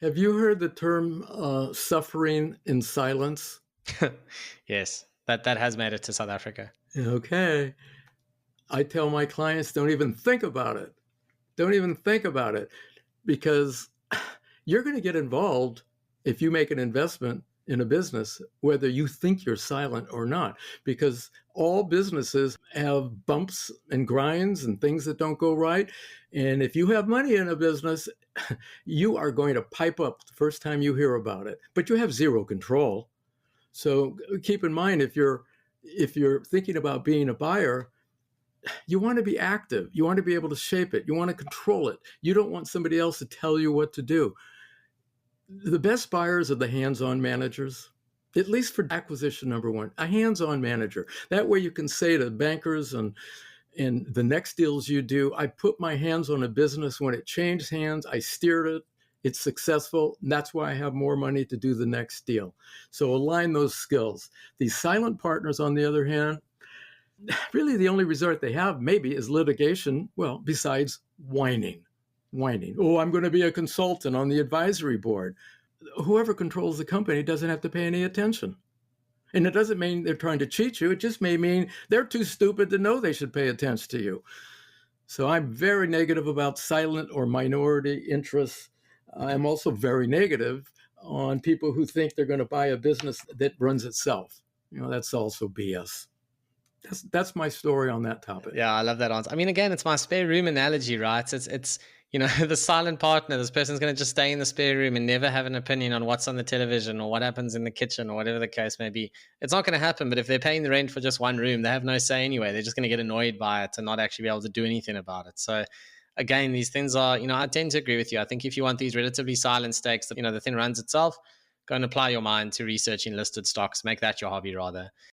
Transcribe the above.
Have you heard the term suffering in silence? Yes, that has made it to South Africa. Okay. I tell my clients, don't even think about it. Don't even think about it because you're going to get involved if you make an investment in a business, whether you think you're silent or not, because all businesses have bumps and grinds and things that don't go right. And if you have money in a business, you are going to pipe up the first time you hear about it, but you have zero control. So keep in mind, if you're thinking about being a buyer, you want to be active. You want to be able to shape it. You want to control it. You don't want somebody else to tell you what to do. The best buyers are the hands-on managers, at least for acquisition number one, a hands-on manager. That way you can say to bankers and the next deals you do, I put my hands on a business when it changed hands, I steered it, it's successful, and that's why I have more money to do the next deal. So align those skills. These silent partners, on the other hand, really the only resort they have maybe is litigation, well, besides whining. Whining. Oh, I'm going to be a consultant on the advisory board. Whoever controls the company doesn't have to pay any attention. And it doesn't mean they're trying to cheat you. It just may mean they're too stupid to know they should pay attention to you. So I'm very negative about silent or minority interests. I'm also very negative on people who think they're going to buy a business that runs itself. That's also BS. That's my story on that topic. Yeah, I love that answer. I mean, again, it's my spare room analogy, right? It's the silent partner. This person's going to just stay in the spare room and never have an opinion on what's on the television or what happens in the kitchen or whatever the case may be. It's not going to happen. But if they're paying the rent for just one room, they have no say anyway. They're just going to get annoyed by it and not actually be able to do anything about it. So, again, these things are, I tend to agree with you. I think if you want these relatively silent stakes, that the thing runs itself. Go and apply your mind to researching listed stocks. Make that your hobby rather.